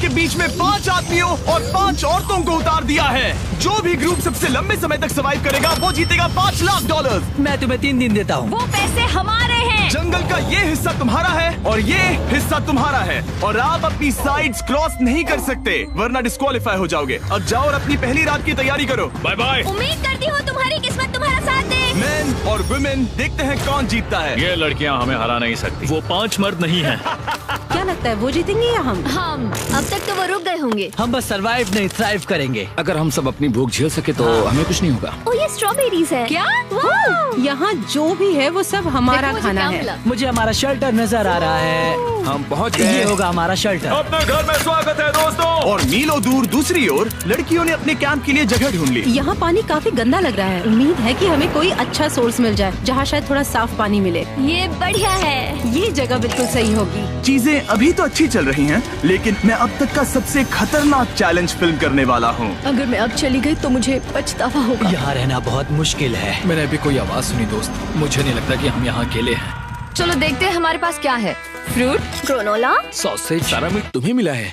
के बीच में 5 आदमियों और 5 औरतों को उतार दिया है। जो भी ग्रुप सबसे लंबे समय तक सर्वाइव करेगा वो जीतेगा $5 लाख। मैं तुम्हें 3 दिन देता हूँ। वो पैसे हमारे हैं। जंगल का ये हिस्सा तुम्हारा है और ये हिस्सा तुम्हारा है और आप अपनी साइड्स क्रॉस नहीं कर सकते वरना डिस्क्वालीफाई हो जाओगे। अब जाओ और अपनी पहली रात की तैयारी करो। Bye bye. उम्मीद करती हूँ तुम्हारी किस्मत तुम्हारा साथ दे। मेन और वुमेन, देखते हैं कौन जीतता है। ये लड़कियां हमें हरा नहीं सकती। वो 5 मर्द नहीं हैं। क्या लगता है वो जीतेंगे या हम? अब तक तो वो रुक गए होंगे। हम बस सरवाइव नहीं थ्राइव करेंगे। अगर हम सब अपनी भूख झेल सके तो हमें कुछ नहीं होगा। ओ ये स्ट्रॉबेरीज है क्या? यहाँ जो भी है वो सब हमारा देखो मुझे खाना क्या है। मिला। मुझे हमारा शेल्टर नजर आ रहा है। हम पहुँच ये गए। होगा हमारा शेल्टर। अपने घर में स्वागत है दोस्तों। और मीलों दूर दूसरी ओर लड़कियों ने अपने कैंप के लिए जगह ढूंढ ली। यहाँ पानी काफी गंदा लग रहा है। उम्मीद है कि हमें कोई अच्छा सोर्स मिल जाए जहाँ शायद थोड़ा साफ पानी मिले। ये बढ़िया है। ये जगह बिल्कुल सही होगी। चीजें अभी तो अच्छी चल रही हैं, लेकिन मैं अब तक का सबसे खतरनाक चैलेंज फिल्म करने वाला हूँ। अगर मैं अब चली गई तो मुझे पछतावा होगा। यहाँ रहना बहुत मुश्किल है। मैंने अभी कोई आवाज सुनी दोस्त। मुझे नहीं लगता कि हम यहाँ अकेले हैं। चलो देखते हैं हमारे पास क्या है। फ्रूट, ग्रेनोला, सॉसेज, सारा मीट तुम्हें मिला है।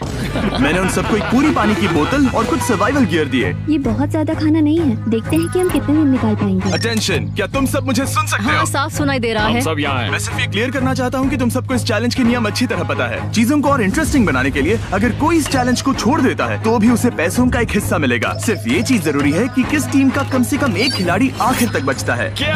मैंने उन सबको एक पूरी पानी की बोतल और कुछ सर्वाइवल गियर दिए। ये बहुत ज्यादा खाना नहीं है। देखते हैं कि हम कितने दिन निकाल पाएंगे। अटेंशन, क्या तुम सब मुझे सुन सकते हो? साफ सुनाई दे रहा हम है। सब यहाँ हैं। मैं सिर्फ ये क्लियर करना चाहता हूँ कि तुम सबको इस चैलेंज के नियम अच्छी तरह पता है। चीजों को और इंटरेस्टिंग बनाने के लिए अगर कोई इस चैलेंज को छोड़ देता है तो भी उसे पैसों का एक हिस्सा मिलेगा। सिर्फ ये चीज जरूरी है कि किस टीम का कम से कम एक खिलाड़ी आखिर तक बचता है। क्या?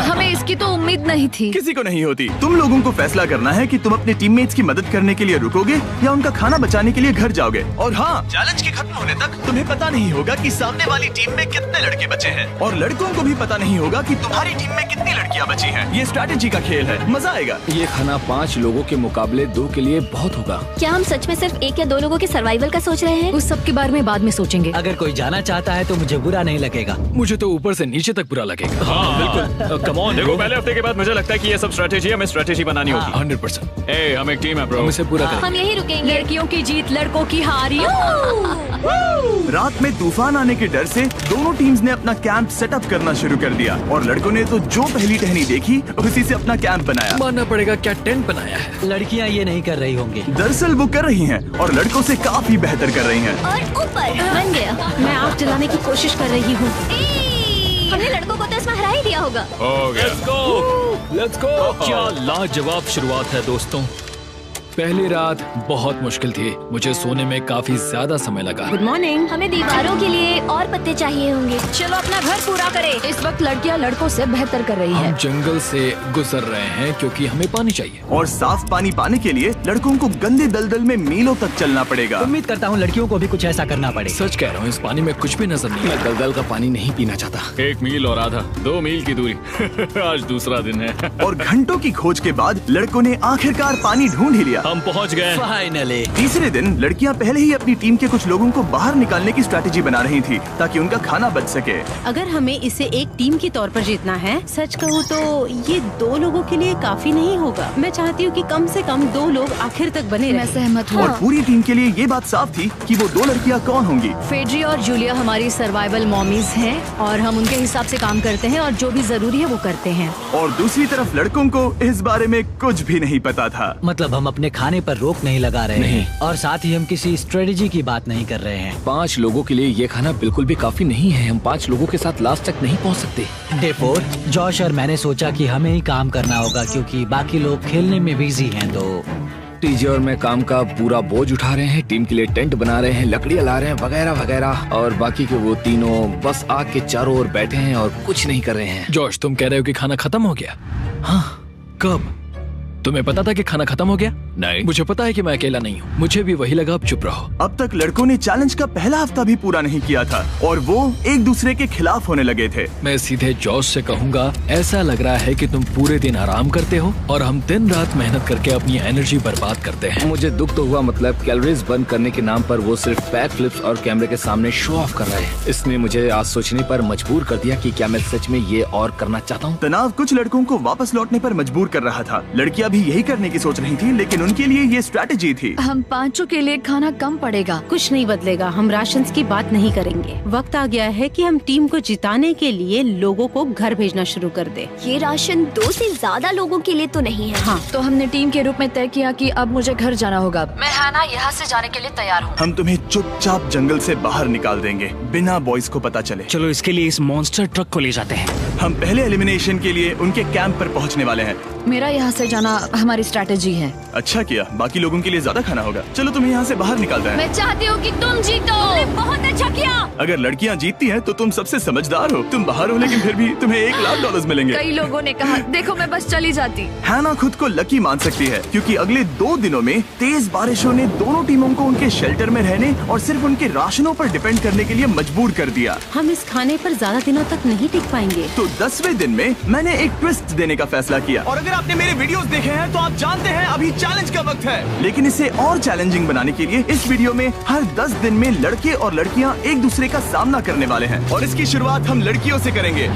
हमें इसकी तो उम्मीद नहीं थी। किसी को नहीं होती। तुम लोगों को फैसला करना है कि तुम अपने टीममेट्स की मदद करने के लिए रुकोगे या उनका खाना बचाने के लिए घर जाओगे। और हाँ, चैलेंज के खत्म होने तक तुम्हें पता नहीं होगा कि सामने वाली टीम में कितने लड़के बचे हैं और लड़कों को भी पता नहीं होगा कि तुम्हारी टीम में कितनी लड़कियां बची हैं। ये स्ट्रैटेजी का खेल है, मजा आएगा। ये खाना 5 लोगों के मुकाबले 2 के लिए बहुत होगा। क्या हम सच में सिर्फ 1 या 2 लोगों के सर्वाइवल का सोच रहे हैं? उस सब के बारे में बाद में सोचेंगे। अगर कोई जाना चाहता है तो मुझे बुरा नहीं लगेगा। मुझे तो ऊपर से नीचे तक बुरा लगेगा। हाँ बिल्कुल। Come on. देखो पहले हफ्ते के बाद मुझे लगता है कि ये सब स्ट्रेटेजी हमें स्ट्रेटेजी बनानी होगी। 100%। ए, हम एक टीम है ब्रो। हम इसे पूरा करेंगे। हम यही रुकेंगे। लड़कियों की जीत, लड़कों की हार। रात में तूफान आने के डर से दोनों टीम्स ने अपना कैंप सेटअप करना शुरू कर दिया और लड़कों ने तो जो पहली टहनी देखी उसी से अपना कैंप बनाया। मानना पड़ेगा क्या टेंट बनाया है। लड़कियाँ ये नहीं कर रही होंगी। दरअसल वो कर रही हैं और लड़कों से काफी बेहतर कर रही हैं। और ऊपर बन गया। मैं आग जलाने की कोशिश कर रही हूँ। हमने लड़कों को तो इसमें हरा ही दिया होगा। हो गया। Let's go. क्या लाजवाब शुरुआत है दोस्तों। पहली रात बहुत मुश्किल थी। मुझे सोने में काफी ज्यादा समय लगा। Good morning. हमें दीवारों के लिए और पत्ते चाहिए होंगे। चलो अपना घर पूरा करें। इस वक्त लड़कियां लड़कों से बेहतर कर रही हम है। जंगल से गुजर रहे हैं क्योंकि हमें पानी चाहिए। और साफ पानी पाने के लिए लड़कों को गंदे दलदल में मीलों तक चलना पड़ेगा। उम्मीद करता हूँ लड़कियों को भी कुछ ऐसा करना पड़े। सच कह रहा हूँ, इस पानी में कुछ भी नजर नहीं मैं आता। दलदल का पानी नहीं पीना चाहता। 1 मील और आधा, 2 मील की दूरी। आज दूसरा दिन है। और घंटों की खोज के बाद लड़कों ने आखिरकार पानी ढूंढ ही लिया। हम पहुँच गए। फाइनली। तीसरे दिन लड़कियां पहले ही अपनी टीम के कुछ लोगों को बाहर निकालने की स्ट्रैटेजी बना रही थी ताकि उनका खाना बच सके। अगर हमें इसे एक टीम के तौर पर जीतना है, सच कहूँ तो ये 2 लोगों के लिए काफी नहीं होगा। मैं चाहती हूँ कि कम से कम 2 लोग आखिर तक बने मैं रहें। सहमत हूँ। और पूरी टीम के लिए ये बात साफ थी कि वो 2 लड़कियां कौन होंगी। फेड्री और जूलिया हमारी सर्वाइवल मॉमीज हैं और हम उनके हिसाब से काम करते हैं और जो भी जरूरी है वो करते हैं। और दूसरी तरफ लड़कों को इस बारे में कुछ भी नहीं पता था। मतलब हम अपने खाने पर रोक नहीं लगा रहे हैं और साथ ही हम किसी स्ट्रेटेजी की बात नहीं कर रहे हैं। 5 लोगों के लिए ये खाना बिल्कुल भी काफी नहीं है। हम 5 लोगों के साथ लास्ट तक नहीं पहुंच सकते। डे 4, जॉश और मैंने सोचा कि हमें ही काम करना होगा क्योंकि बाकी लोग खेलने में बिजी हैं। तो टीजे और मैं काम का पूरा बोझ उठा रहे हैं। टीम के लिए टेंट बना रहे हैं, लकड़ियाँ ला रहे हैं, वगैरह वगैरह। और बाकी के वो तीनों बस आग के चारों ओर बैठे हैं और कुछ नहीं कर रहे हैं। जॉश, तुम कह रहे हो कि खाना खत्म हो गया? हाँ, कब? तुम्हें पता था कि खाना खत्म हो गया? नहीं। मुझे पता है कि मैं अकेला नहीं हूँ। मुझे भी वही लगा। अब चुप रहो। अब तक लड़कों ने चैलेंज का पहला हफ्ता भी पूरा नहीं किया था और वो एक दूसरे के खिलाफ होने लगे थे। मैं सीधे जॉश से कहूँगा, ऐसा लग रहा है कि तुम पूरे दिन आराम करते हो और हम दिन रात मेहनत करके अपनी एनर्जी बर्बाद करते हैं। मुझे दुख तो हुआ, मतलब कैलोरीज बर्न करने के नाम पर वो सिर्फ बैक फ्लिप्स और कैमरे के सामने शो ऑफ कर रहे हैं। इसने मुझे आज सोचने पर मजबूर कर दिया कि क्या मैं सच में ये और करना चाहता हूँ। तनाव कुछ लड़कों को वापस लौटने पर मजबूर कर रहा था। लड़कियां भी भी यही करने की सोच रही थी, लेकिन उनके लिए ये स्ट्रैटेजी थी। हम पांचों के लिए खाना कम पड़ेगा। कुछ नहीं बदलेगा, हम राशन की बात नहीं करेंगे। वक्त आ गया है कि हम टीम को जिताने के लिए लोगों को घर भेजना शुरू कर दे। ये राशन 2 से ज्यादा लोगों के लिए तो नहीं है। हाँ, तो हमने टीम के रूप में तय किया कि अब मुझे घर जाना होगा। मैं हैना यहाँ से जाने के लिए तैयार हूँ। हम तुम्हें चुपचाप जंगल से बाहर निकाल देंगे बिना बॉयज को पता चले। चलो इसके लिए इस मॉन्स्टर ट्रक को ले जाते हैं। हम पहले एलिमिनेशन के लिए उनके कैंप पर पहुंचने वाले हैं। मेरा यहाँ से जाना हमारी स्ट्रैटेजी है। अच्छा किया, बाकी लोगों के लिए ज्यादा खाना होगा। चलो तुम्हें यहाँ से बाहर निकालते हैं। मैं चाहती हूँ कि तुम जीतो। बहुत अच्छा किया। अगर लड़कियाँ जीतती हैं तो तुम सबसे समझदार हो। तुम बाहर हो लेकिन फिर भी तुम्हें $1,00,000 मिलेंगे। कई लोगों ने कहा देखो मैं बस चली जाती। हैना खुद को लकी मान सकती है क्योंकि अगले 2 दिनों में तेज बारिशों ने दोनों टीमों को उनके शेल्टर में रहने और सिर्फ उनके राशनों पर डिपेंड करने के लिए मजबूर कर दिया। हम इस खाने पर ज्यादा दिनों तक नहीं टिक पाएंगे। तो 10वें दिन में मैंने एक ट्विस्ट देने का फैसला किया। और अगर आपने मेरे वीडियोस देखे हैं तो आप जानते हैं अभी चैलेंज का वक्त है। लेकिन इसे और चैलेंजिंग बनाने के लिए इस वीडियो में हर 10 दिन में लड़के और लड़कियां एक दूसरे का सामना करने वाले हैं और इसकी शुरुआत हम लड़कियों से करेंगे।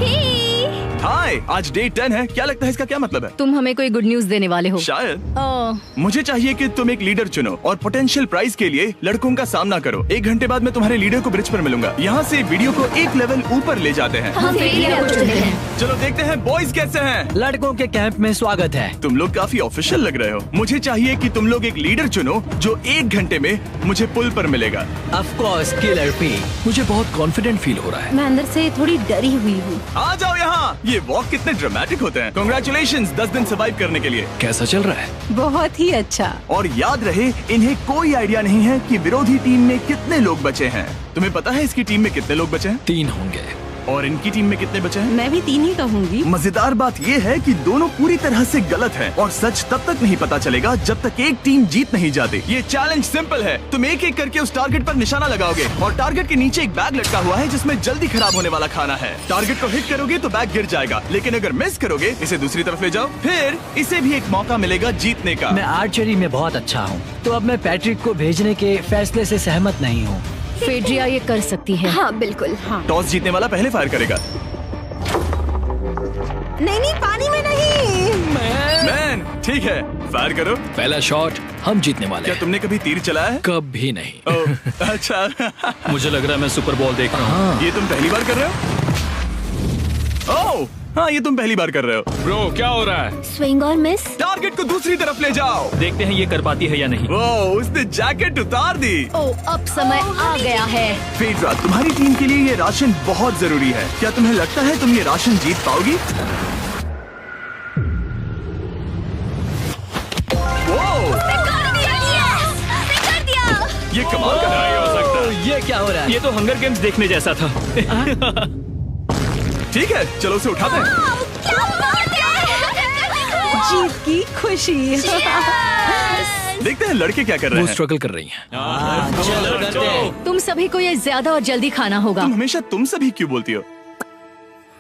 हाय, आज डे 10 है। क्या लगता है इसका क्या मतलब है? तुम हमें कोई गुड न्यूज देने वाले हो। शायद। ओह, मुझे चाहिए कि तुम एक लीडर चुनो और पोटेंशियल प्राइज के लिए लड़कों का सामना करो। 1 घंटे बाद मैं तुम्हारे लीडर को ब्रिज पर मिलूंगा। यहाँ से वीडियो को एक लेवल ऊपर ले जाते हैं। हम फेलियर को चुनते हैं। चलो देखते हैं बॉयज कैसे हैं। लड़कों के कैंप में स्वागत है। तुम लोग काफी ऑफिशियल लग रहे हो। मुझे चाहिए कि तुम लोग एक लीडर चुनो जो 1 घंटे में मुझे पुल पर मिलेगा। Of course killer P. मुझे बहुत कॉन्फिडेंट फील हो रहा है। मैं अंदर से थोड़ी डरी हुई हूँ। आ जाओ यहाँ। ये वॉक कितने ड्रामेटिक होते हैं। कांग्रेचुलेशंस 10 दिन सर्वाइव करने के लिए। कैसा चल रहा है? बहुत ही अच्छा। और याद रहे इन्हें कोई आइडिया नहीं है कि विरोधी टीम में कितने लोग बचे हैं। तुम्हें पता है इसकी टीम में कितने लोग बचे हैं? 3 होंगे। और इनकी टीम में कितने बचे हैं? मैं भी 3 ही कहूँगी। मजेदार बात ये है कि दोनों पूरी तरह से गलत हैं और सच तब तक नहीं पता चलेगा जब तक एक टीम जीत नहीं जाती। ये चैलेंज सिंपल है। तुम एक एक करके उस टारगेट पर निशाना लगाओगे और टारगेट के नीचे एक बैग लटका हुआ है जिसमें जल्दी खराब होने वाला खाना है। टारगेट को हिट करोगे तो बैग गिर जाएगा, लेकिन अगर मिस करोगे इसे दूसरी तरफ ले जाओ, फिर इसे भी एक मौका मिलेगा जीतने का। मैं आर्चरी में बहुत अच्छा हूँ, तो अब मैं पैट्रिक को भेजने के फैसले से सहमत नहीं हूँ। फेड्रिया ये कर सकती है। हाँ बिल्कुल। हाँ। टॉस जीतने वाला पहले फायर करेगा। नहीं, पानी में नहीं। मैन, ठीक है, फायर करो। पहला शॉट हम जीतने वाले क्या हैं। तुमने कभी तीर चलाया है? कभी नहीं। ओह, अच्छा। मुझे लग रहा है मैं सुपर बॉल देख रहा हूँ। ये तुम पहली बार कर रहे हो? ओह, हाँ, ये तुम पहली बार कर रहे हो। ब्रो क्या हो रहा है? स्विंग और मिस। टारगेट को दूसरी तरफ ले जाओ। देखते हैं ये कर पाती है या नहीं। ओह, उसने जैकेट उतार दी। ओह, अब समय आ गया है। फेड्रा, तुम्हारी टीम के लिए ये राशन बहुत जरूरी है। क्या तुम्हें लगता है तुम ये राशन जीत पाओगी? ये कमाल का नहीं हो सकता। ये क्या हो रहा है? ये तो हंगर गेम्स देखने जैसा था। ठीक है, चलो उसे उठाते हैं। जीत की खुशी। देखते हैं लड़के क्या कर रहे वो हैं। स्ट्रगल कर रही हैं। चलो करते हैं। तुम सभी को ये ज्यादा और जल्दी खाना होगा। तुम हमेशा तुम सभी क्यों बोलती हो?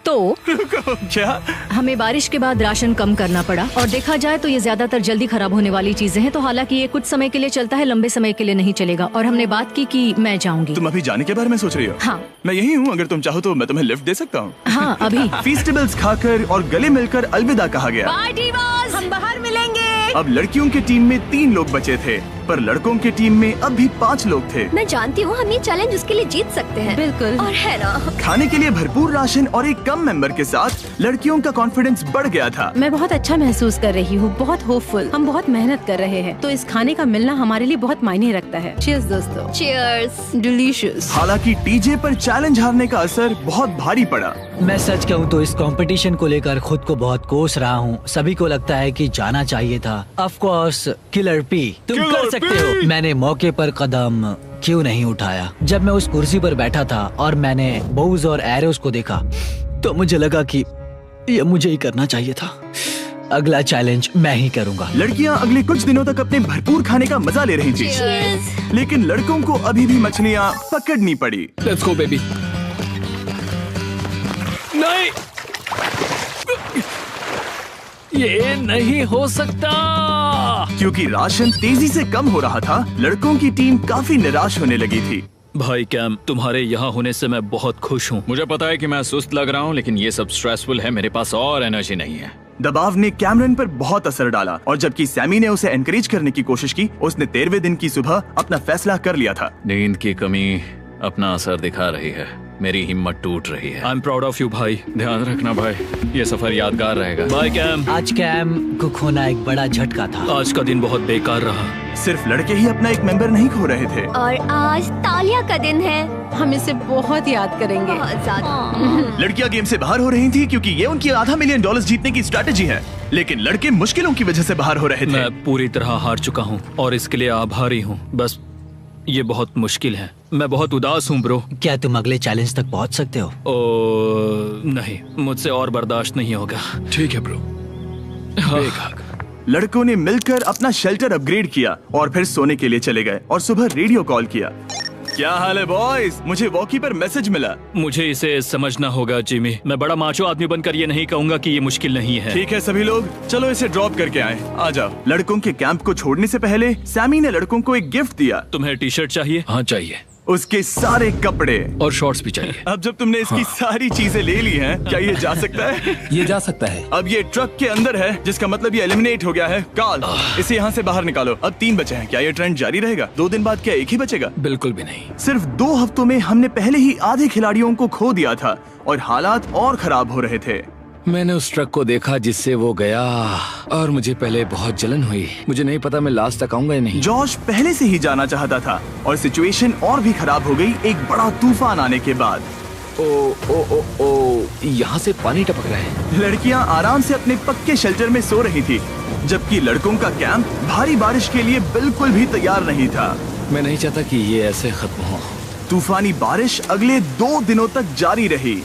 तो क्या? हमें बारिश के बाद राशन कम करना पड़ा और देखा जाए तो ये ज्यादातर जल्दी खराब होने वाली चीजें हैं। तो हालांकि ये कुछ समय के लिए चलता है, लंबे समय के लिए नहीं चलेगा। और हमने बात की कि मैं जाऊंगी। तुम अभी जाने के बारे में सोच रही हो? हाँ। मैं यही हूँ, अगर तुम चाहो तो मैं तुम्हें लिफ्ट दे सकता हूँ। हाँ, अभी। फीस्टेबल्स खाकर और गले मिलकर अलविदा कहा गया। हम बाहर मिलेंगे। अब लड़कियों की टीम में 3 लोग बचे थे, पर लड़कों की टीम में अब भी 5 लोग थे। मैं जानती हूँ हम ये चैलेंज उसके लिए जीत सकते हैं। बिल्कुल। और है ना। खाने के लिए भरपूर राशन और एक कम मेंबर के साथ लड़कियों का कॉन्फिडेंस बढ़ गया था। मैं बहुत अच्छा महसूस कर रही हूँ, बहुत होपफुल। हम बहुत मेहनत कर रहे हैं, तो इस खाने का मिलना हमारे लिए बहुत मायने रखता है। चीयर्स दोस्तों। चीयर्स। डिलीशियस। हालांकि टीजे पर चैलेंज हारने का असर बहुत भारी पड़ा। मैं सच कहूँ तो इस कंपटीशन को लेकर खुद को बहुत कोस रहा हूँ। सभी को लगता है कि जाना चाहिए था। ऑफ कोर्स किलर पी, तुम कर सकते हो। मैंने मौके पर कदम क्यों नहीं उठाया? जब मैं उस कुर्सी पर बैठा था और मैंने बोव्स और एरोस को देखा तो मुझे लगा कि ये मुझे ही करना चाहिए था। अगला चैलेंज मैं ही करूँगा। लड़कियाँ अगले कुछ दिनों तक अपने भरपूर खाने का मजा ले रही थी, लेकिन लड़कों को अभी भी मछलियाँ पकड़नी पड़ी। Let's go baby. नहीं, ये नहीं हो सकता। क्योंकि राशन तेजी से कम हो रहा था, लड़कों की टीम काफी निराश होने लगी थी। भाई कैम, तुम्हारे यहाँ होने से मैं बहुत खुश हूँ। मुझे पता है कि मैं सुस्त लग रहा हूँ, लेकिन ये सब स्ट्रेसफुल है। मेरे पास और एनर्जी नहीं है। दबाव ने कैमरन पर बहुत असर डाला और जबकि सैमी ने उसे एनकरेज करने की कोशिश की, उसने 13वें दिन की सुबह अपना फैसला कर लिया था। नींद की कमी अपना असर दिखा रही है, मेरी हिम्मत टूट रही है। I am proud of you भाई। ध्यान रखना भाई, ये सफर यादगार रहेगा। Bye cam. आज कैम को खोना एक बड़ा झटका था। आज का दिन बहुत बेकार रहा। सिर्फ लड़के ही अपना एक मेंबर नहीं खो रहे थे। और आज तालिया का दिन है, हम इसे बहुत याद करेंगे। बहुत ज्यादा। लड़कियां गेम से बाहर हो रही थी क्योंकि ये उनकी $500 मिलियन जीतने की स्ट्रेटेजी है, लेकिन लड़के मुश्किलों की वजह से बाहर हो रहे थे। मैं पूरी तरह हार चुका हूँ और इसके लिए आभारी हूँ। बस ये बहुत मुश्किल है। मैं बहुत उदास हूँ ब्रो। क्या तुम अगले चैलेंज तक पहुँच सकते हो? नहीं, मुझसे और बर्दाश्त नहीं होगा। ठीक है ब्रो। लड़कों ने मिलकर अपना शेल्टर अपग्रेड किया और फिर सोने के लिए चले गए और सुबह रेडियो कॉल किया। क्या हाल है बॉयज? मुझे वॉकी पर मैसेज मिला। मुझे इसे समझना होगा जिमी। मैं बड़ा माचो आदमी बनकर ये नहीं कहूँगा कि ये मुश्किल नहीं है। ठीक है सभी लोग, चलो इसे ड्रॉप करके आए। आ जाओ। लड़कों के कैंप को छोड़ने से पहले सैमी ने लड़कों को एक गिफ्ट दिया। तुम्हें टी शर्ट चाहिए? हाँ चाहिए। उसके सारे कपड़े और शॉर्ट्स भी चाहिए। अब जब तुमने इसकी सारी चीजें ले ली हैं, क्या ये जा सकता है? ये जा सकता है। अब ये ट्रक के अंदर है, जिसका मतलब ये एलिमिनेट हो गया है। कार्ल, इसे यहाँ से बाहर निकालो। अब 3 बचे हैं। क्या ये ट्रेंड जारी रहेगा? 2 दिन बाद क्या एक ही बचेगा? बिल्कुल भी नहीं। सिर्फ 2 हफ्तों में हमने पहले ही आधे खिलाड़ियों को खो दिया था और हालात और खराब हो रहे थे। मैंने उस ट्रक को देखा जिससे वो गया और मुझे पहले बहुत जलन हुई। मुझे नहीं पता मैं लास्ट तक आऊंगा या नहीं। जॉश पहले से ही जाना चाहता था और सिचुएशन और भी खराब हो गई एक बड़ा तूफान आने के बाद। ओ, यहाँ से पानी टपक रहा है। लड़कियां आराम से अपने पक्के शेल्टर में सो रही थी, जबकि लड़कों का कैंप भारी बारिश के लिए बिल्कुल भी तैयार नहीं था। मैं नहीं चाहता कि ये ऐसे खत्म हो। तूफानी बारिश अगले 2 दिनों तक जारी रही।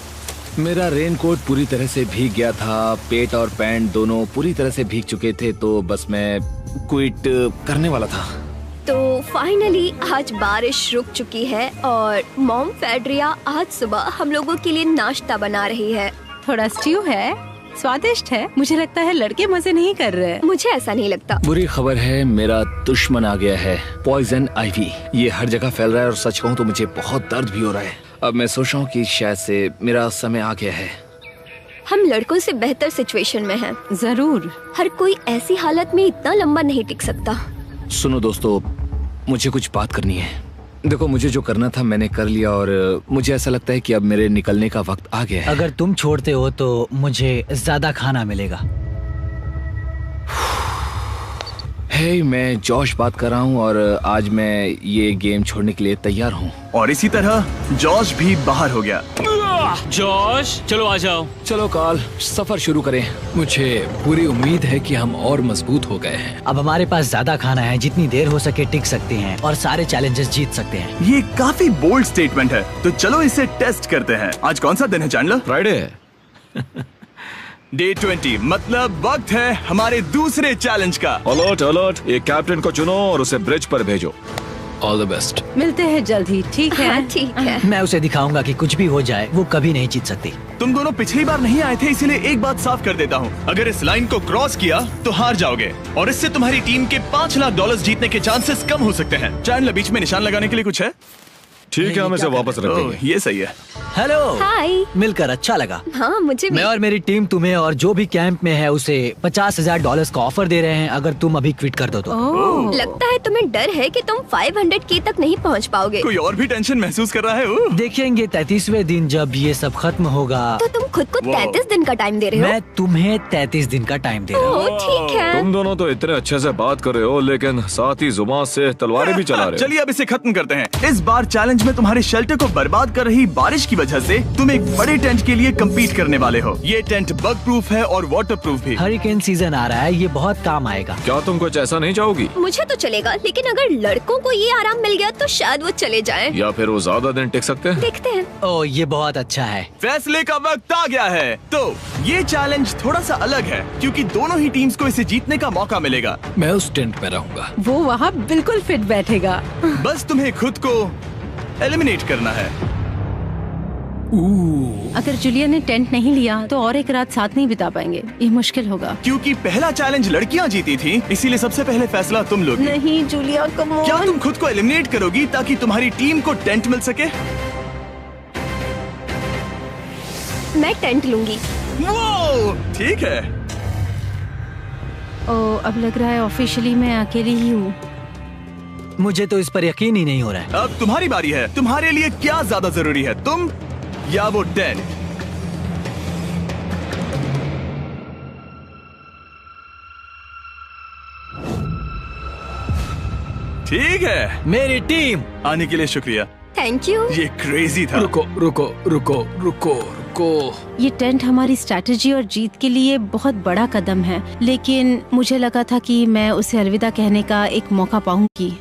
मेरा रेनकोट पूरी तरह से भीग गया था, पेट और पैंट दोनों पूरी तरह से भीग चुके थे, तो बस मैं क्विट करने वाला था। तो फाइनली आज बारिश रुक चुकी है और मॉम फेड्रिया आज सुबह हम लोगों के लिए नाश्ता बना रही है। थोड़ा स्ट्यू है, स्वादिष्ट है। मुझे लगता है लड़के मजे नहीं कर रहे। मुझे ऐसा नहीं लगता। बुरी खबर है, मेरा दुश्मन आ गया है, पॉइजन आइवी। ये हर जगह फैल रहा है और सच कहूँ तो मुझे बहुत दर्द भी हो रहा है। अब मैं सोच रहा हूँ कि शायद से मेरा समय आ गया है। हम लड़कों से बेहतर सिचुएशन में हैं। जरूर। हर कोई ऐसी हालत में इतना लंबा नहीं टिक सकता। सुनो दोस्तों, मुझे कुछ बात करनी है। देखो, मुझे जो करना था मैंने कर लिया और मुझे ऐसा लगता है कि अब मेरे निकलने का वक्त आ गया है। अगर तुम छोड़ते हो तो मुझे ज्यादा खाना मिलेगा। हे, मैं जॉश बात कर रहा हूँ और आज मैं ये गेम छोड़ने के लिए तैयार हूँ। और इसी तरह जॉश भी बाहर हो गया। जॉश, चलो आ जाओ। चलो कार्ल, सफर शुरू करें। मुझे पूरी उम्मीद है कि हम और मजबूत हो गए हैं। अब हमारे पास ज्यादा खाना है, जितनी देर हो सके टिक सकते हैं और सारे चैलेंजेस जीत सकते हैं। ये काफी बोल्ड स्टेटमेंट है, तो चलो इसे टेस्ट करते हैं। आज कौन सा दिन है चैंडलर? फ्राइडे। डे 20, मतलब वक्त है हमारे दूसरे चैलेंज का। अलर्ट अलर्ट, एक कैप्टन को चुनो और उसे ब्रिज पर भेजो। All the best. मिलते हैं जल्द ही, ठीक है? हाँ, ठीक है। मैं उसे दिखाऊंगा कि कुछ भी हो जाए वो कभी नहीं जीत सकती। तुम दोनों पिछली बार नहीं आए थे, इसीलिए एक बात साफ कर देता हूँ। अगर इस लाइन को क्रॉस किया तो हार जाओगे और इससे तुम्हारी टीम के $5 लाख जीतने के चांसेस कम हो सकते हैं। चैंडलर, बीच में निशान लगाने के लिए कुछ है? ठीक है, हम इसे वापस रख देंगे। ये सही है। हेलो। हाय। मिलकर अच्छा लगा। हाँ, मुझे भी। मैं और मेरी टीम तुम्हें और जो भी कैंप में है उसे $50,000 का ऑफर दे रहे हैं अगर तुम अभी क्विट कर दो तो। लगता है तुम्हें डर है कि तुम 500K तक नहीं पहुंच पाओगे। कोई और भी टेंशन महसूस कर रहा है? देखेंगे 33वें दिन जब ये सब खत्म होगा। तो तुम खुद को 33 दिन का टाइम दे रहे हो? मैं तुम्हें 33 दिन का टाइम दे रहा हूँ। ठीक है। तुम दोनों तो इतने अच्छे से बात कर रहे हो, लेकिन साथ ही जुबान से तलवारें भी चला रहे हो। चलिए अब इसे खत्म करते हैं। इस बार चैलेंज में तुम्हारे शेल्टर को बर्बाद कर रही बारिश की वजह से तुम एक बड़े टेंट के लिए कम्पीट करने वाले हो। ये टेंट बग प्रूफ है और वाटर प्रूफ भी। हरिकेन सीजन आ रहा है, ये बहुत काम आएगा। क्या तुम कुछ ऐसा नहीं चाहोगी? मुझे तो चलेगा, लेकिन अगर लड़कों को ये आराम मिल गया तो शायद वो चले जाएं। या फिर वो ज्यादा दिन टिक सकते हैं? देखते हैं। ओ, ये बहुत अच्छा है। फैसले का वक्त आ गया है। तो ये चैलेंज थोड़ा सा अलग है क्योंकि दोनों ही टीम्स को इसे जीतने का मौका मिलेगा। मैं उस टेंट में रहूंगा। वो वहाँ बिल्कुल फिट बैठेगा। बस तुम्हें खुद को एलिमिनेट करना है। अगर जूलिया ने टेंट नहीं लिया तो और एक रात साथ नहीं बिता पाएंगे। ये मुश्किल होगा। क्योंकि पहला चैलेंज लड़कियां जीती थी, इसीलिए सबसे पहले फैसला तुम लोगी। नहीं जूलिया, कम ऑन। क्या तुम खुद को एलिमिनेट करोगी ताकि तुम्हारी टीम को टेंट मिल सके? मैं टेंट लूंगी। वो ठीक है। अब लग रहा है ऑफिशियली मैं अकेली ही हूँ। मुझे तो इस पर यकीन ही नहीं हो रहा है। अब तुम्हारी बारी है। तुम्हारे लिए क्या ज्यादा जरूरी है, तुम या वो टेंट? ठीक है, मेरी टीम आने के लिए शुक्रिया। Thank you. ये क्रेजी था। रुको रुको रुको रुको रुको। ये टेंट हमारी स्ट्रैटेजी और जीत के लिए बहुत बड़ा कदम है, लेकिन मुझे लगा था कि मैं उसे अलविदा कहने का एक मौका पाऊंगी।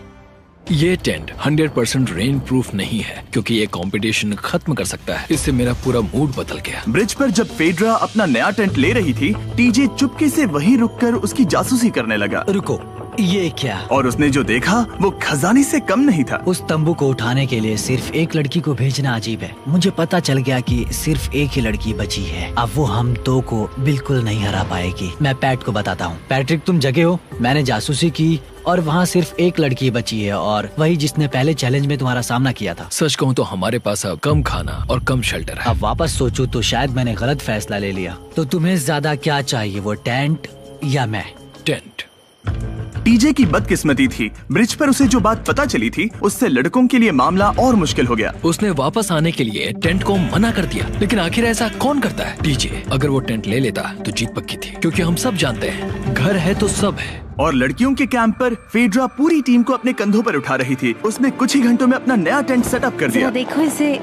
ये टेंट 100% रेन प्रूफ नहीं है, क्योंकि ये कंपटीशन खत्म कर सकता है। इससे मेरा पूरा मूड बदल गया। ब्रिज पर जब फेड्रा अपना नया टेंट ले रही थी, टीजे चुपके से वहीं रुककर उसकी जासूसी करने लगा। रुको, ये क्या? और उसने जो देखा वो खजाने से कम नहीं था। उस तंबू को उठाने के लिए सिर्फ एक लड़की को भेजना अजीब है। मुझे पता चल गया कि सिर्फ एक ही लड़की बची है। अब वो हम दो को बिल्कुल नहीं हरा पाएगी। मैं पैट को बताता हूँ। पैट्रिक, तुम जगे हो? मैंने जासूसी की और वहाँ सिर्फ एक लड़की बची है, और वही जिसने पहले चैलेंज में तुम्हारा सामना किया था। सच कहूँ तो हमारे पास अब कम खाना और कम शेल्टर है। अब वापस सोचूं तो शायद मैंने गलत फैसला ले लिया। तो तुम्हें ज्यादा क्या चाहिए, वो टेंट या मैं? टेंट। टीजे की बदकिस्मती थी, ब्रिज पर उसे जो बात पता चली थी उससे लड़कों के लिए मामला और मुश्किल हो गया। उसने वापस आने के लिए टेंट को मना कर दिया, लेकिन आखिर ऐसा कौन करता है? टीजे, अगर वो टेंट ले लेता तो जीत पक्की थी, क्योंकि हम सब जानते हैं घर है तो सब है। और लड़कियों के कैंप पर फेड्रा पूरी टीम को अपने कंधों पर उठा रही थी। उसने कुछ ही घंटों में अपना नया टेंट सेटअप कर दिया। देखो इसे,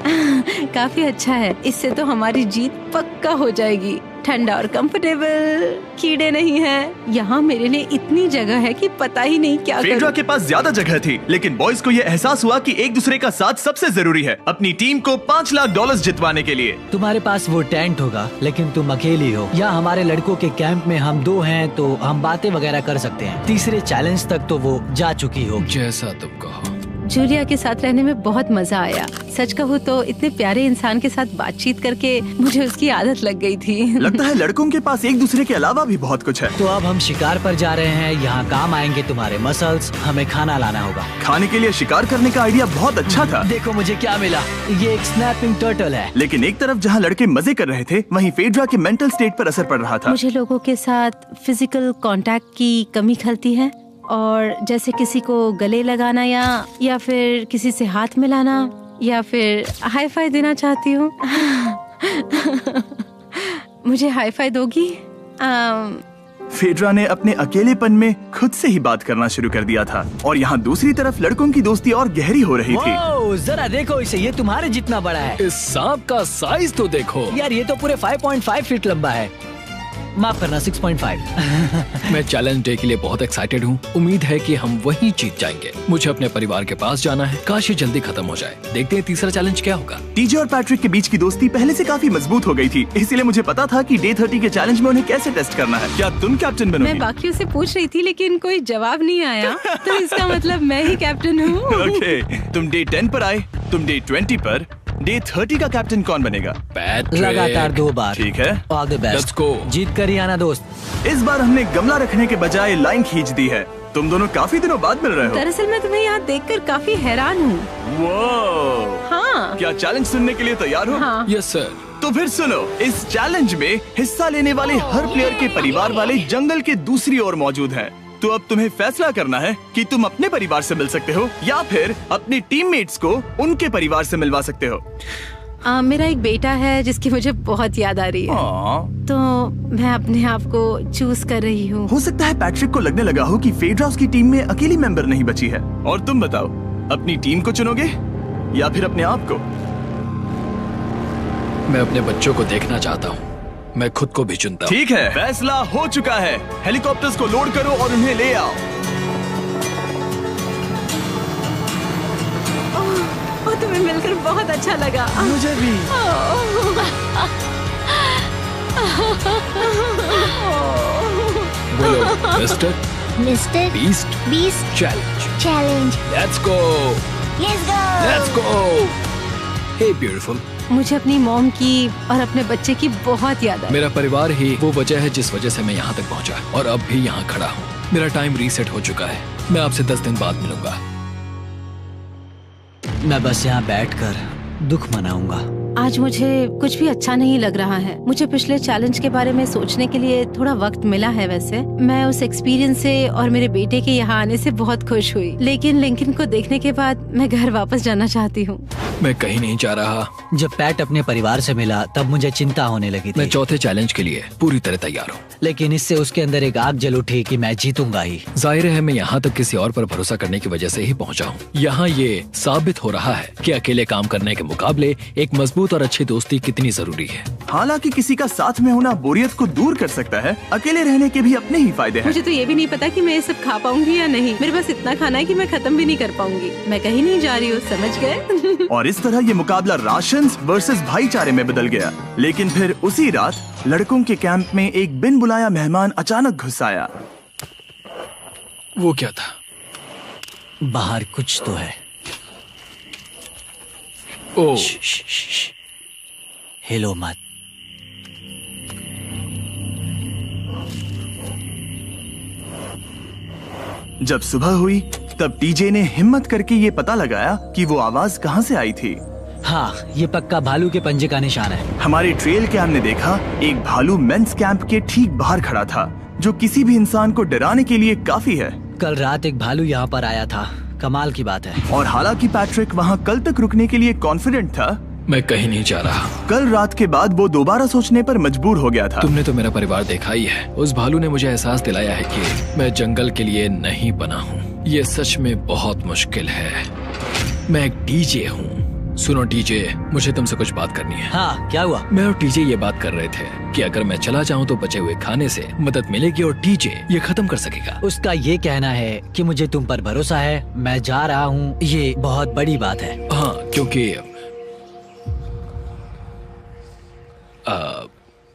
काफी अच्छा है। इससे तो हमारी जीत पक्का हो जाएगी। ठंडा और कंफर्टेबल, कीड़े नहीं हैं। यहाँ मेरे लिए इतनी जगह है कि पता ही नहीं क्या फेड्रा करूं। के पास ज्यादा जगह थी, लेकिन बॉयज को ये एहसास हुआ कि एक दूसरे का साथ सबसे जरूरी है अपनी टीम को $5 लाख जितवाने के लिए। तुम्हारे पास वो टेंट होगा, लेकिन तुम अकेली हो। या हमारे लड़कों के कैंप में हम दो हैं तो हम बातें वगैरह कर सकते हैं। तीसरे चैलेंज तक तो वो जा चुकी हो। जैसा तुम कहो। जूलिया के साथ रहने में बहुत मजा आया। सच कहूँ तो इतने प्यारे इंसान के साथ बातचीत करके मुझे उसकी आदत लग गई थी। लगता है लड़कों के पास एक दूसरे के अलावा भी बहुत कुछ है। तो अब हम शिकार पर जा रहे हैं। यहाँ काम आएंगे तुम्हारे मसल्स। हमें खाना लाना होगा। खाने के लिए शिकार करने का आइडिया बहुत अच्छा था। देखो मुझे क्या मिला, ये एक स्नैपिंग टर्टल है। लेकिन एक तरफ जहाँ लड़के मजे कर रहे थे, वहीं फेड्रा के मेंटल स्टेट पर असर पड़ रहा था। मुझे लोगों के साथ फिजिकल कांटेक्ट की कमी खलती है, और जैसे किसी को गले लगाना या फिर किसी से हाथ मिलाना या फिर हाई फाई देना चाहती हूँ। मुझे हाई फाई दोगी? फेड्रा ने अपने अकेलेपन में खुद से ही बात करना शुरू कर दिया था, और यहाँ दूसरी तरफ लड़कों की दोस्ती और गहरी हो रही थी। वो, जरा देखो इसे, ये तुम्हारे जितना बड़ा है। इस सांप का साइज तो देखो यार, ये तो पूरे 5.5 फीट लंबा है। माफ करना, 6.5। मैं चैलेंज डे के लिए बहुत एक्साइटेड हूँ। उम्मीद है कि हम वहीं जीत जाएंगे। मुझे अपने परिवार के पास जाना है। काश ये जल्दी खत्म हो जाए। देखते हैं तीसरा चैलेंज क्या होगा। टीजे और पैट्रिक के बीच की दोस्ती पहले से काफी मजबूत हो गई थी, इसलिए मुझे पता था कि डे 30 के चैलेंज में उन्हें कैसे टेस्ट करना है। क्या तुम कैप्टन बनोगी? मैं बाकियों से पूछ रही थी, लेकिन कोई जवाब नहीं आया, तो इसका मतलब मैं ही कैप्टन हूँ। ओके, तुम डे 10 पर आए, तुम डे 20 पर। डे 30 का कैप्टन कौन बनेगा? पैट्रिक। लगातार 2 बार। ठीक है, all the best. Let's go. जीत कर ही आना दोस्त। इस बार हमने गमला रखने के बजाय लाइन खींच दी है। तुम दोनों काफी दिनों बाद मिल रहे हो। दरअसल मैं तुम्हें यहाँ देखकर काफी हैरान हूँ। वो हाँ। क्या चैलेंज सुनने के लिए तैयार हो? हाँ। Yes sir. तो फिर सुनो, इस चैलेंज में हिस्सा लेने वाले हर प्लेयर के परिवार वाले जंगल के दूसरी ओर मौजूद हैं। तो अब तुम्हें फैसला करना है कि तुम अपने परिवार से मिल सकते हो या फिर अपने टीममेट्स को उनके परिवार से मिलवा सकते हो। मेरा एक बेटा है जिसकी मुझे बहुत याद आ रही है, तो मैं अपने आप को चूज कर रही हूँ। हो सकता है पैट्रिक को लगने लगा हो कि फेड्रा उसकी टीम में अकेली मेंबर नहीं बची है। और तुम बताओ, अपनी टीम को चुनोगे या फिर अपने आप को? मैं अपने बच्चों को देखना चाहता हूँ। मैं खुद को भी चुनता हूँ। ठीक है, फैसला हो चुका है। हेलीकॉप्टर्स को लोड करो और उन्हें ले आओ। तुम्हें मिलकर बहुत अच्छा लगा। मुझे भी। बोलो mister mister beast challenge. Let's go. Let's go. Hey beautiful. मुझे अपनी मॉम की और अपने बच्चे की बहुत याद है। मेरा परिवार ही वो वजह है जिस वजह से मैं यहाँ तक पहुँचा, और अब भी यहाँ खड़ा हूँ। मेरा टाइम रीसेट हो चुका है। मैं आपसे 10 दिन बाद मिलूंगा। मैं बस यहाँ बैठकर दुख मनाऊंगा। आज मुझे कुछ भी अच्छा नहीं लग रहा है। मुझे पिछले चैलेंज के बारे में सोचने के लिए थोड़ा वक्त मिला है। वैसे मैं उस एक्सपीरियंस से और मेरे बेटे के यहाँ आने से बहुत खुश हुई, लेकिन लिंकन को देखने के बाद मैं घर वापस जाना चाहती हूँ। मैं कहीं नहीं जा रहा। जब पैट अपने परिवार से मिला तब मुझे चिंता होने लगी थी। मैं चौथे चैलेंज के लिए पूरी तरह तैयार हूँ, लेकिन इससे उसके अंदर एक आग जल उठी कि मैं जीतूंगा ही। जाहिर है मैं यहाँ तक किसी और पर भरोसा करने की वजह से ही पहुँचा हूँ। यहाँ ये साबित हो रहा है कि अकेले काम करने के मुकाबले एक मजबूत और अच्छी दोस्ती कितनी जरूरी है। हालांकि किसी का साथ में होना बोरियत को दूर कर सकता है, अकेले रहने के भी अपने ही फायदे हैं। मुझे तो ये भी नहीं पता कि मैं ये सब खा पाऊंगी या नहीं। मेरे पास इतना खाना है कि मैं खत्म भी नहीं कर पाऊंगी। मैं कहीं नहीं जा रही हूँ, समझ गए? और इस तरह ये मुकाबला राशंस वर्सेस भाईचारे में बदल गया। लेकिन फिर उसी रात लड़कों के कैंप में एक बिन बुलाया मेहमान अचानक घुस आया। वो क्या था? बाहर कुछ तो है। ओह, हिलो मत। जब सुबह हुई तब टीजे ने हिम्मत करके ये पता लगाया कि वो आवाज कहाँ से आई थी। हाँ, ये पक्का भालू के पंजे का निशान है। हमारे ट्रेल कैम ने देखा एक भालू मेंस कैंप के ठीक बाहर खड़ा था, जो किसी भी इंसान को डराने के लिए काफी है। कल रात एक भालू यहाँ पर आया था, कमाल की बात है। और हालांकि पैट्रिक वहाँ कल तक रुकने के लिए कॉन्फिडेंट था, मैं कहीं नहीं जा रहा। कल रात के बाद वो दोबारा सोचने पर मजबूर हो गया था। तुमने तो मेरा परिवार देखा ही है। उस भालू ने मुझे एहसास दिलाया है कि मैं जंगल के लिए नहीं बना हूँ। ये सच में बहुत मुश्किल है। मैं एक डीजे हूँ। सुनो टीजे, मुझे तुमसे कुछ बात करनी है। हाँ, क्या हुआ? मैं और टीजे ये बात कर रहे थे कि अगर मैं चला जाऊँ तो बचे हुए खाने से मदद मिलेगी और टीजे ये खत्म कर सकेगा। उसका ये कहना है कि मुझे तुम पर भरोसा है, मैं जा रहा हूँ। ये बहुत बड़ी बात है। हाँ, क्योंकि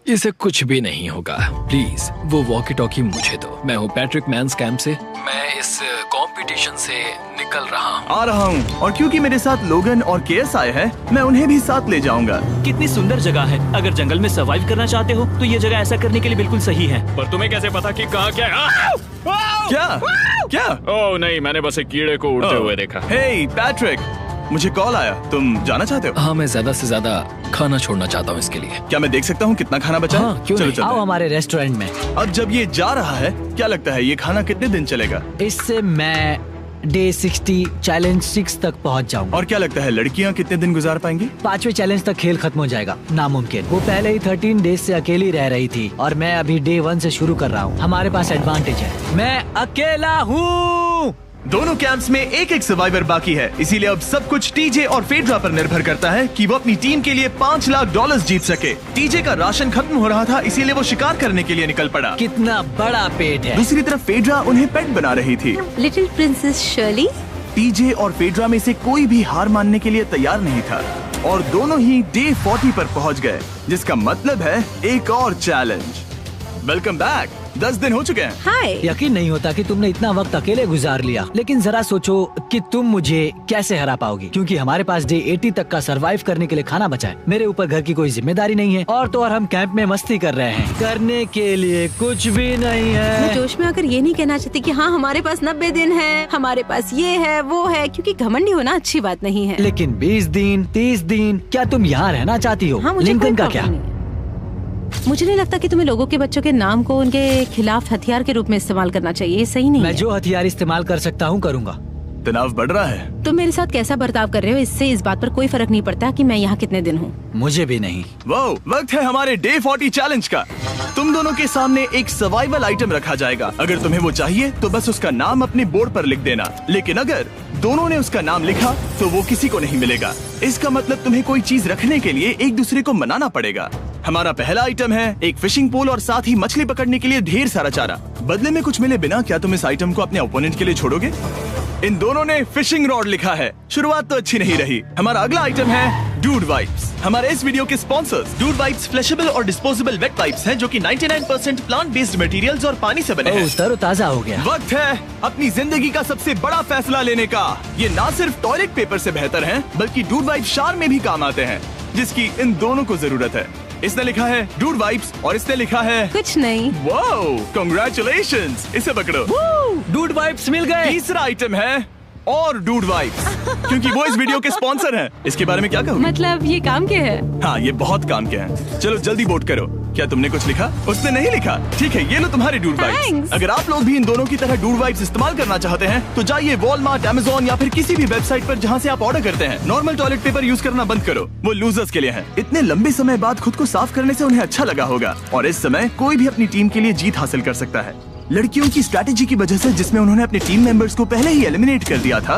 इसे कुछ भी नहीं होगा। प्लीज वो वॉकी टॉकी मुझे दो। मैं हूँ पैट्रिक मेंस कैंप से। मैं इस कंपटीशन से निकल रहा हूँ। आ रहा हूँ, और क्योंकि मेरे साथ लोगन और केएस आए हैं, मैं उन्हें भी साथ ले जाऊंगा। कितनी सुंदर जगह है। अगर जंगल में सर्वाइव करना चाहते हो तो ये जगह ऐसा करने के लिए बिल्कुल सही है। पर तुम्हें कैसे पता कि कहाँ क्या है? क्या? ओह नहीं, मैंने बस एक कीड़े को उड़ते हुए देखा। हे पैट्रिक, मुझे कॉल आया, तुम जाना चाहते हो? हाँ, मैं ज्यादा से ज्यादा खाना छोड़ना चाहता हूँ इसके लिए। क्या मैं देख सकता हूँ कितना खाना बचा हाँ, है? क्यों नहीं? आओ हमारे रेस्टोरेंट में। अब जब ये जा रहा है, क्या लगता है ये खाना कितने दिन चलेगा? इससे मैं डे 60 चैलेंज 6 तक पहुंच जाऊंगा। और क्या लगता है लड़कियाँ कितने दिन गुजार पाएंगी? 5वें चैलेंज तक खेल खत्म हो जाएगा। नामुमकिन। वो पहले ही 13 डेज से अकेली रह रही थी और मैं अभी डे 1 से शुरू कर रहा हूँ। हमारे पास एडवांटेज है, मैं अकेला हूँ। दोनों कैंप्स में एक एक सर्वाइवर बाकी है, इसीलिए अब सब कुछ टीजे और फेड्रा पर निर्भर करता है कि वो अपनी टीम के लिए $5 लाख जीत सके। टीजे का राशन खत्म हो रहा था, इसीलिए वो शिकार करने के लिए निकल पड़ा। कितना बड़ा पेट है। दूसरी तरफ फेड्रा उन्हें पेट बना रही थी। Little princess Shirley. टीजे और फेड्रा में से कोई भी हार मानने के लिए तैयार नहीं था और दोनों ही डे 40 पर पहुंच गए, जिसका मतलब है एक और चैलेंज। Welcome back. 10 दिन हो चुके हैं। हाय। यकीन नहीं होता कि तुमने इतना वक्त अकेले गुजार लिया, लेकिन जरा सोचो कि तुम मुझे कैसे हरा पाओगी, क्योंकि हमारे पास डे 80 तक का सरवाइव करने के लिए खाना बचा है। मेरे ऊपर घर की कोई जिम्मेदारी नहीं है और तो और हम कैंप में मस्ती कर रहे हैं। करने के लिए कुछ भी नहीं है। मैं जोश में आकर ये नहीं कहना चाहती कि हाँ हमारे पास 90 दिन है, हमारे पास ये है वो है, क्योंकि घमंडी होना अच्छी बात नहीं है। लेकिन 20 दिन 30 दिन क्या तुम यहाँ रहना चाहती हो? हाँ, मुझे लिंकन कोई का क्या? प्रॉब्लम नहीं। मुझे नहीं लगता कि तुम्हें लोगों के बच्चों के नाम को उनके खिलाफ हथियार के रूप में इस्तेमाल करना चाहिए। ये सही नहीं मैं है। जो हथियार इस्तेमाल कर सकता हूँ करूँगा। तनाव बढ़ रहा है। तुम मेरे साथ कैसा बर्ताव कर रहे हो, इससे इस बात पर कोई फर्क नहीं पड़ता कि मैं यहाँ कितने दिन हूँ। मुझे भी नहीं। वो वक्त है हमारे डे 40 चैलेंज का। तुम दोनों के सामने एक सर्वाइवल आइटम रखा जाएगा। अगर तुम्हें वो चाहिए तो बस उसका नाम अपने बोर्ड पर लिख देना, लेकिन अगर दोनों ने उसका नाम लिखा तो वो किसी को नहीं मिलेगा। इसका मतलब तुम्हें कोई चीज रखने के लिए एक दूसरे को मनाना पड़ेगा। हमारा पहला आइटम है एक फिशिंग पोल और साथ ही मछली पकड़ने के लिए ढेर सारा चारा। बदले में कुछ मिले बिना क्या तुम इस आइटम को अपने ओपोनेंट के लिए छोड़ोगे? इन दोनों ने फिशिंग रॉड लिखा है। शुरुआत तो अच्छी नहीं रही। हमारा अगला आइटम है डूड वाइप्स। हमारे इस वीडियो के स्पॉन्सर्स डूड वाइप्स फ्लैशेबल और डिस्पोजेबल वेट वाइप्स हैं, जो कि 99% प्लांट बेस्ड मटेरियल्स और पानी से बने हैं। तरोताजा हो गया। वक्त है अपनी जिंदगी का सबसे बड़ा फैसला लेने का। ये ना सिर्फ टॉयलेट पेपर से बेहतर हैं, बल्कि डूड वाइप शार में भी काम आते हैं, जिसकी इन दोनों को जरूरत है। इसने लिखा है डूड वाइप्स और इसने लिखा है कुछ नहीं। Wow, congratulations. इसे पकड़ो। डूड वाइप्स मिल गए। तीसरा आइटम है और डूड वाइब्स, क्योंकि वो इस वीडियो के स्पॉन्सर हैं। इसके बारे में क्या कहोगे? मतलब ये काम क्या है? हाँ, ये बहुत काम के हैं। चलो जल्दी वोट करो। क्या तुमने कुछ लिखा? उसने नहीं लिखा। ठीक है, ये लो तुम्हारे डूड वाइब्स। अगर आप लोग भी इन दोनों की तरह डूड वाइब्स इस्तेमाल करना चाहते हैं तो जाइए वॉलमार्ट, अमेज़न या फिर किसी भी वेबसाइट पर जहाँ से आप ऑर्डर करते हैं। नॉर्मल टॉयलेट पेपर यूज करना बंद करो, वो लूजर्स के लिए है। इतने लंबे समय बाद खुद को साफ करने से उन्हें अच्छा लगा होगा, और इस समय कोई भी अपनी टीम के लिए जीत हासिल कर सकता है। लड़कियों की स्ट्रैटेजी की वजह से, जिसमें उन्होंने अपने टीम मेंबर्स को पहले ही एलिमिनेट कर दिया था,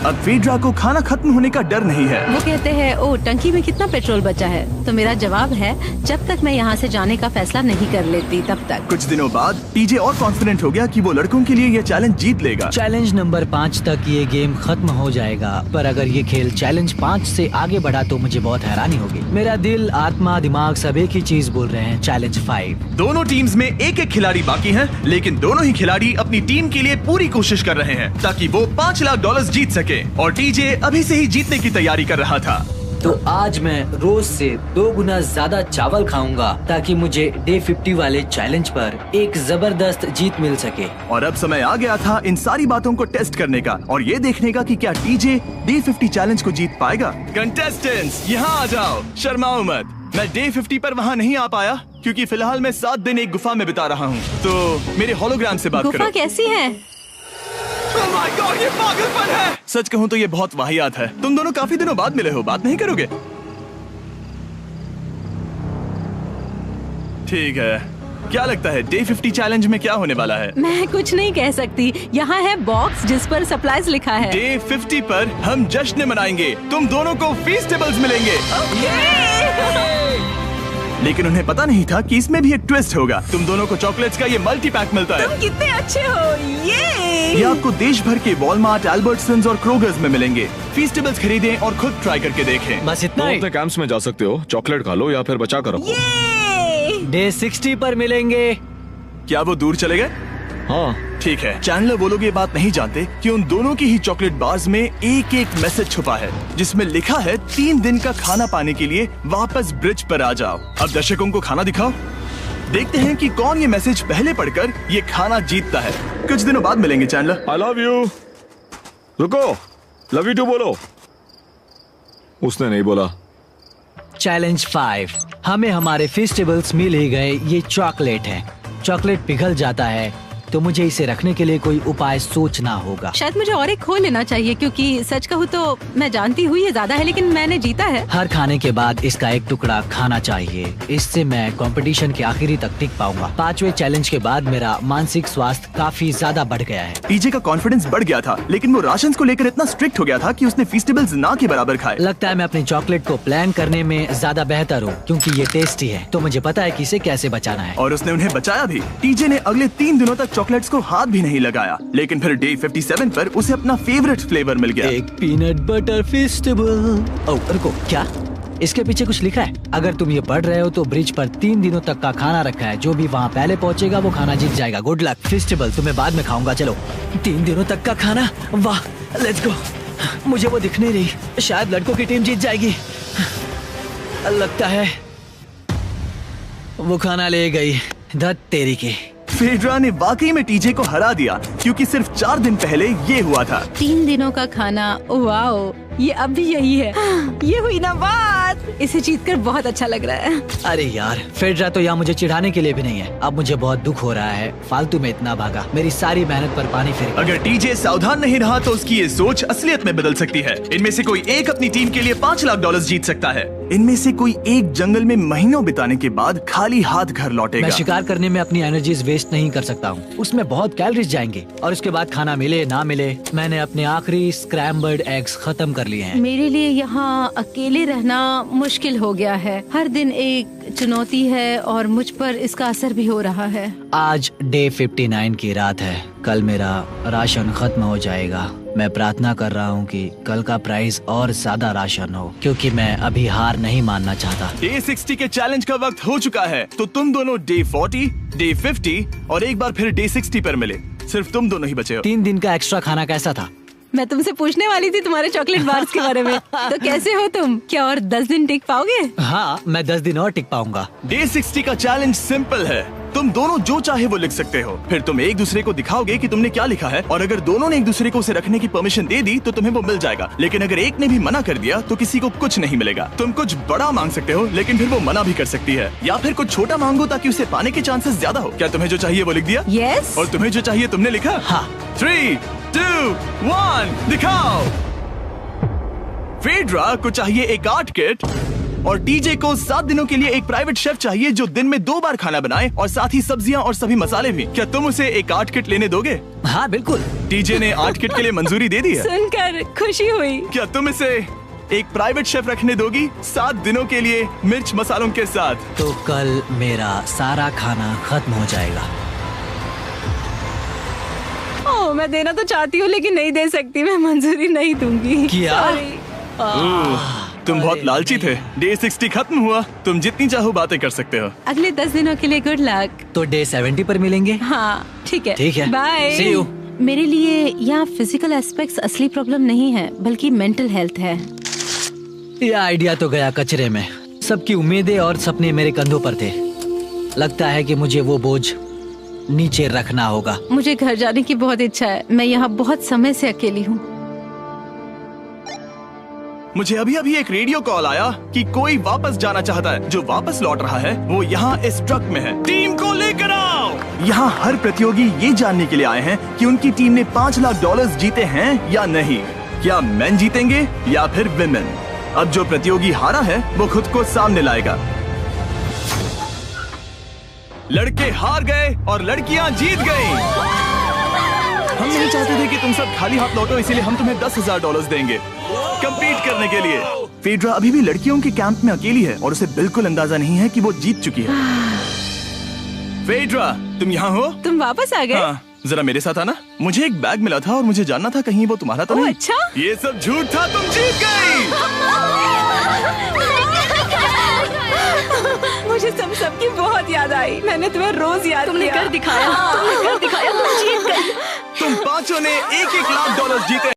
अब फेड्रा को खाना खत्म होने का डर नहीं है। वो कहते हैं, ओ टंकी में कितना पेट्रोल बचा है? तो मेरा जवाब है, जब तक मैं यहाँ से जाने का फैसला नहीं कर लेती तब तक। कुछ दिनों बाद टीजे और कॉन्फिडेंट हो गया कि वो लड़कों के लिए ये चैलेंज जीत लेगा। चैलेंज नंबर 5 तक ये गेम खत्म हो जाएगा, पर अगर ये खेल चैलेंज 5 से आगे बढ़ा तो मुझे बहुत हैरानी होगी। मेरा दिल, आत्मा, दिमाग सब एक ही चीज बोल रहे हैं, चैलेंज 5। दोनों टीम्स में एक एक खिलाड़ी बाकी हैं, लेकिन दोनों ही खिलाड़ी अपनी टीम के लिए पूरी कोशिश कर रहे हैं ताकि वो $5 लाख जीत सके, और टीजे अभी से ही जीतने की तैयारी कर रहा था। तो आज मैं रोज से 2 गुना ज्यादा चावल खाऊंगा ताकि मुझे डे 50 वाले चैलेंज पर एक जबरदस्त जीत मिल सके। और अब समय आ गया था इन सारी बातों को टेस्ट करने का और ये देखने का कि क्या टीजे डे 50 चैलेंज को जीत पाएगा। कंटेस्टेंट्स यहाँ आ जाओ, शर्माओ मत। मैं डे 50 पर वहाँ नहीं आ पाया क्योंकि फिलहाल मैं 7 दिन एक गुफा में बिता रहा हूँ, तो मेरे होलोग्राम से बात करो। गुफा कैसी है? Oh my God, ये पागलपन है। सच कहूँ तो ये बहुत वाहियात है। तुम दोनों काफी दिनों बाद मिले हो, बात नहीं करोगे? ठीक है, क्या लगता है डे 50 चैलेंज में क्या होने वाला है? मैं कुछ नहीं कह सकती। यहाँ है बॉक्स जिस पर सप्लाईज लिखा है। डे 50 पर हम जश्न मनाएंगे, तुम दोनों को फीस्टेबल्स मिलेंगे। लेकिन उन्हें पता नहीं था कि इसमें भी एक ट्विस्ट होगा। तुम दोनों को चॉकलेट्स का ये मल्टी पैक मिलता है। तुम कितने अच्छे हो। ये आपको देश भर के वॉलमार्ट, अल्बर्ट्सन्स और क्रोगर्स में मिलेंगे। फीस्टेबल्स खरीदें और खुद ट्राई करके देखें। बस इतना ही। अपने कैंप्स में जा सकते हो, चॉकलेट खा लो या फिर बचा कर रखो। डे 60 पर मिलेंगे। क्या वो दूर चले गए? हाँ ठीक है। चैंडलर वो लोग ये बात नहीं जानते कि उन दोनों की ही चॉकलेट बार्स में एक एक मैसेज छुपा है जिसमें लिखा है 3 दिन का खाना पाने के लिए वापस ब्रिज पर आ जाओ। अब दर्शकों को खाना दिखाओ, देखते हैं कि कौन ये मैसेज पहले पढ़कर ये खाना जीतता है। कुछ दिनों बाद मिलेंगे चैंडलर। I love you. रुको, लव यू टू बोलो। उसने नहीं बोला। चैलेंज 5, हमें हमारे फेस्टिवल्स मिल ही गए। ये चॉकलेट है। चॉकलेट पिघल जाता है तो मुझे इसे रखने के लिए कोई उपाय सोचना होगा। शायद मुझे और एक खो लेना चाहिए, क्योंकि सच कहूँ तो मैं जानती हूँ ये ज्यादा है, लेकिन मैंने जीता है। हर खाने के बाद इसका एक टुकड़ा खाना चाहिए, इससे मैं कंपटीशन के आखिरी तक टिक पाऊंगा। 5वें चैलेंज के बाद मेरा मानसिक स्वास्थ्य काफी ज्यादा बढ़ गया है। टीजे का कॉन्फिडेंस बढ़ गया था, लेकिन वो राशन को लेकर इतना स्ट्रिक्ट हो गया था कि उसने फेस्टिवल्स ना के बराबर खाए। लगता है मैं अपनी चॉकलेट को प्लान करने में ज्यादा बेहतर हूँ, क्योंकि ये टेस्टी है तो मुझे पता है कि इसे कैसे बचाना है। और उसने उन्हें बचाया भी। टीजे ने अगले 3 दिनों तक चॉकलेट्स को हाथ भी नहीं लगाया, लेकिन फिर डे 57 पर उसे अपना फेवरेट फ्लेवर मिल गया। एक पीनट बटर फेस्टिवल। ओह रुको, क्या इसके पीछे कुछ लिखा है? अगर तुम ये पढ़ रहे हो तो ब्रिज पर 3 दिनों तक का खाना रखा है। जो भी वहाँ पहले पहुँचेगा वो खाना जीत जाएगा। Good luck. फेस्टिवल तुम्हें बाद में खाऊंगा। चलो, 3 दिनों तक का खाना, वाह, लेट्स गो। मुझे वो दिख नहीं रही, शायद लड़कों की टीम जीत जाएगी। लगता है वो खाना ले गई। धत तेरी की। फेड्रा ने वाकई में टीजे को हरा दिया, क्योंकि सिर्फ 4 दिन पहले ये हुआ था। 3 दिनों का खाना, वाओ, ये अब भी यही है। ये हुई ना बात। इसे जीतकर बहुत अच्छा लग रहा है। अरे यार, फेड्रा तो यहाँ मुझे चिढ़ाने के लिए भी नहीं है। अब मुझे बहुत दुख हो रहा है, फालतू में इतना भागा, मेरी सारी मेहनत पर पानी फिर। अगर टीजे सावधान नहीं रहा तो उसकी ये सोच असलियत में बदल सकती है। इनमें से कोई एक अपनी टीम के लिए $5 लाख जीत सकता है। इनमें से कोई एक जंगल में महीनों बिताने के बाद खाली हाथ घर लौटेगा। मैं शिकार करने में अपनी एनर्जीज वेस्ट नहीं कर सकता हूँ, उसमें बहुत कैलोरीज जाएंगे। और उसके बाद खाना मिले ना मिले, मैंने अपने आखिरी स्क्रैम्बल्ड एग्स खत्म कर लिए हैं। मेरे लिए यहाँ अकेले रहना मुश्किल हो गया है। हर दिन एक चुनौती है और मुझ पर इसका असर भी हो रहा है। आज डे 59 की रात है। कल मेरा राशन खत्म हो जाएगा। मैं प्रार्थना कर रहा हूँ कि कल का प्राइस और ज्यादा राशन हो, क्योंकि मैं अभी हार नहीं मानना चाहता। डे 60 के चैलेंज का वक्त हो चुका है, तो तुम दोनों डे 40, डे 50 और एक बार फिर डे 60 पर मिले। सिर्फ तुम दोनों ही बचे हो। 3 दिन का एक्स्ट्रा खाना कैसा था? मैं तुमसे पूछने वाली थी तुम्हारे चॉकलेट बार्स के बारे में। तो कैसे हो तुम? क्या और 10 दिन टिक पाओगे? हाँ, मैं 10 दिन और टिक पाऊंगा। डे 60 का चैलेंज सिंपल है। तुम दोनों जो चाहे वो लिख सकते हो, फिर तुम एक दूसरे को दिखाओगे कि तुमने क्या लिखा है, और अगर दोनों ने एक दूसरे को उसे रखने की परमिशन दे दी तो तुम्हें वो मिल जाएगा। लेकिन अगर एक ने भी मना कर दिया तो किसी को कुछ नहीं मिलेगा। तुम कुछ बड़ा मांग सकते हो, लेकिन फिर वो मना भी कर सकती है, या फिर कुछ छोटा मांगो ताकि उसे पाने के चांसेस ज्यादा हो। क्या तुम्हें जो चाहिए वो लिख दिया? यस। और तुम्हें जो चाहिए तुमने लिखा? हाँ। 3, 2, 1 दिखाओ। फेड्रा को चाहिए एक आर्ट किट, और टीजे को 7 दिनों के लिए एक प्राइवेट शेफ चाहिए जो दिन में 2 बार खाना बनाए, और साथ ही सब्जियां और सभी मसाले भी। क्या तुम उसे एक आर्ट किट लेने दोगे? हाँ बिल्कुल। टीजे ने आर्ट किट के लिए मंजूरी दे दी है। सुनकर खुशी हुई। क्या तुम इसे एक प्राइवेट शेफ रखने दोगी 7 दिनों के लिए मिर्च मसालों के साथ? तो कल मेरा सारा खाना खत्म हो जाएगा। ओह, मैं देना तो चाहती हूँ लेकिन नहीं दे सकती। मैं मंजूरी नहीं दूंगी। क्या? Sorry। तुम बहुत लालची थे। डे 60 खत्म हुआ, तुम जितनी चाहो बातें कर सकते हो। अगले 10 दिनों के लिए गुड लक। तो डे 70 पर मिलेंगे। हाँ ठीक है। ठीक है। बाय। See you। मेरे लिए यहाँ फिजिकल एस्पेक्ट्स असली प्रॉब्लम नहीं है, बल्कि मेंटल हेल्थ है। यह आइडिया तो गया कचरे में। सबकी उम्मीदें और सपने मेरे कंधों पर थे। लगता है कि मुझे वो बोझ नीचे रखना होगा। मुझे घर जाने की बहुत इच्छा है। मैं यहाँ बहुत समय से अकेली हूँ। मुझे अभी अभी एक रेडियो कॉल आया कि कोई वापस जाना चाहता है। जो वापस लौट रहा है वो यहाँ इस ट्रक में है। टीम को लेकर आओ। यहाँ हर प्रतियोगी ये जानने के लिए आए हैं कि उनकी टीम ने $5 लाख जीते हैं या नहीं। क्या मेन जीतेंगे या फिर विमेन? अब जो प्रतियोगी हारा है वो खुद को सामने लाएगा। लड़के हार गए और लड़कियां जीत गईं। हम नहीं चाहते थे कि तुम सब खाली हाथ लौटो, इसीलिए हम तुम्हें $10,000 देंगे कंपीट करने के लिए। फेड्रा अभी भी लड़कियों के कैंप में अकेली है और उसे बिल्कुल अंदाजा नहीं है कि वो जीत चुकी है। फेड्रा, तुम यहाँ हो? तुम वापस आ गए? हाँ, जरा मेरे साथ आना। मुझे एक बैग मिला था और मुझे जानना था कहीं वो तुम्हारा तो नहीं। अच्छा? ये सब झूठ था, तुम जीत गई। मुझे सबकी बहुत याद आई। मैंने तुम्हें रोज याद तुमने किया। कर दिखाया, तुमने कर दिखाया, तुम जीत गई। तुम पांचों ने $1-1 लाख जीते।